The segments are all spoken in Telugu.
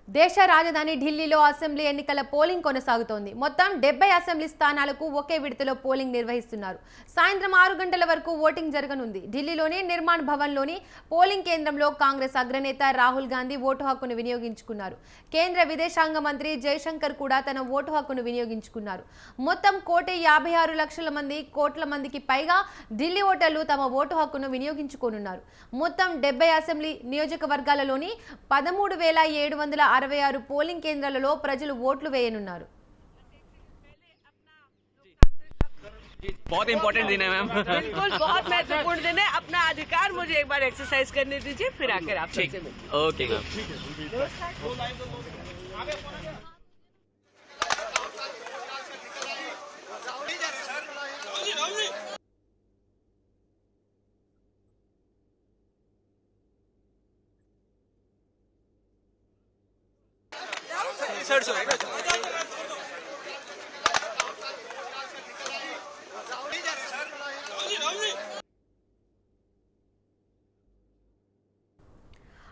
దేశ రాజధాని ఢిల్లీలో అసెంబ్లీ ఎన్నికల పోలింగ్ కొనసాగుతోంది. మొత్తం 70 అసెంబ్లీ స్థానాలకు ఒకే విడతలో పోలింగ్ నిర్వహిస్తున్నారు. సాయంత్రం 6 గంటల వరకు ఓటింగ్ జరగనుంది. ఢిల్లీలోని నిర్మాణ్ భవన్లోని పోలింగ్ కేంద్రంలో కాంగ్రెస్ అగ్రనేత రాహుల్ గాంధీ ఓటు హక్కును వినియోగించుకున్నారు. కేంద్ర విదేశాంగ మంత్రి జయశంకర్ కూడా తన ఓటు హక్కును వినియోగించుకున్నారు. మొత్తం 156 కోట్ల మందికి పైగా ఢిల్లీ ఓటర్లు తమ ఓటు హక్కును వినియోగించుకోనున్నారు. మొత్తం 70 అసెంబ్లీ నియోజకవర్గాలలోని 13,766 పోలింగ్ కేంద్రాలలో ప్రజలు ఓట్లు వేయనున్నారు. बहुत इंपॉर्टेंट दिन है मैम। बिल्कुल बहुत महत्वपूर्ण दिन है। अपना अधिकार मुझे एक बार एक्सरसाइज करने दीजिए, फिर आकर आप सबसे मिलते हैं। Okay ma'am.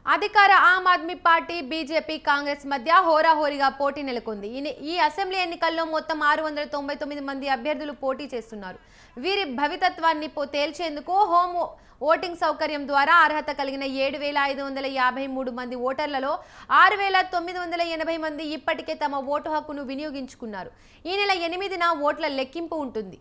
అధికార ఆమ్ ఆద్మీ పార్టీ బీజేపీ కాంగ్రెస్ మధ్య హోరాహోరీగా పోటీ నెలకొంది. ఈ అసెంబ్లీ ఎన్నికల్లో మొత్తం 699 మంది అభ్యర్థులు పోటీ చేస్తున్నారు. వీరి భవితత్వాన్ని తేల్చేందుకు హోమ్ ఓటింగ్ సౌకర్యం ద్వారా అర్హత కలిగిన 7,553 మంది ఓటర్లలో 6,980 మంది ఇప్పటికే తమ ఓటు హక్కును వినియోగించుకున్నారు. ఈ నెల 8న ఓట్ల లెక్కింపు ఉంటుంది.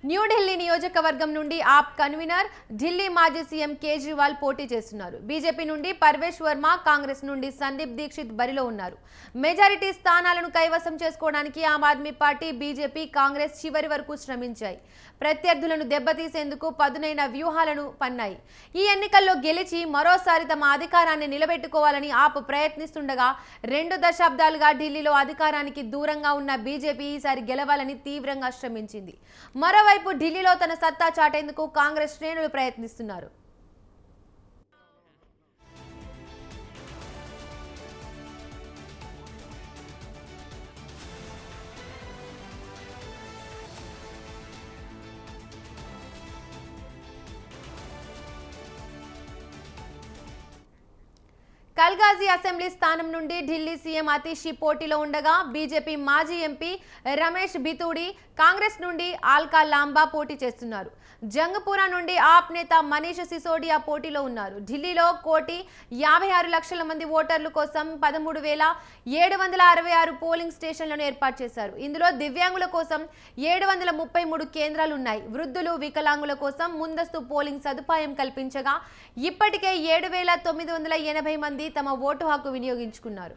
న్యూఢిల్లీ నియోజకవర్గం నుండి ఆప్ కన్వీనర్ ఢిల్లీ మాజీ సీఎం కేజ్రీవాల్ పోటీ చేస్తున్నారు. బీజేపీ నుండి పర్వేష్ వర్మ, కాంగ్రెస్ నుండి సందీప్ దీక్షిత్ బరిలో ఉన్నారు. మెజారిటీ స్థానాలను కైవసం చేసుకోవడానికి ఆమ్ ఆద్మీ పార్టీ, బీజేపీ, కాంగ్రెస్ చివరి వరకు శ్రమించాయి. ప్రత్యర్థులను దెబ్బతీసేందుకు పదునైన వ్యూహాలను పన్నాయి. ఈ ఎన్నికల్లో గెలిచి మరోసారి తమ అధికారాన్ని నిలబెట్టుకోవాలని ఆప్ ప్రయత్నిస్తుండగా 2 దశాబ్దాలుగా ఢిల్లీలో అధికారానికి దూరంగా ఉన్న బీజేపీ ఈసారి గెలవాలని తీవ్రంగా శ్రమించింది. మరోవైపు ఢిల్లీలో తన సత్తా చాటేందుకు కాంగ్రెస్ శ్రేణులు ప్రయత్నిస్తున్నారు. కల్గాజీ అసెంబ్లీ స్థానం నుండి ఢిల్లీ సీఎం అతీషి పోటీలో ఉండగా బీజేపీ మాజీ ఎంపీ రమేష్ బితూడి, కాంగ్రెస్ నుండి ఆల్కా లాంబా పోటీ చేస్తున్నారు. జంగపురా నుండి ఆప్ నేత మనీష్ సిసోడియా పోటీలో ఉన్నారు. ఢిల్లీలో 1,56,00,000 మంది ఓటర్ల కోసం 13,766 పోలింగ్ స్టేషన్లను ఏర్పాటు చేశారు. ఇందులో దివ్యాంగుల కోసం 733 కేంద్రాలు ఉన్నాయి. వృద్ధులు, వికలాంగుల కోసం ముందస్తు పోలింగ్ సదుపాయం కల్పించగా ఇప్పటికే 7,980 మంది తమ ఓటు హక్కు వినియోగించుకున్నారు.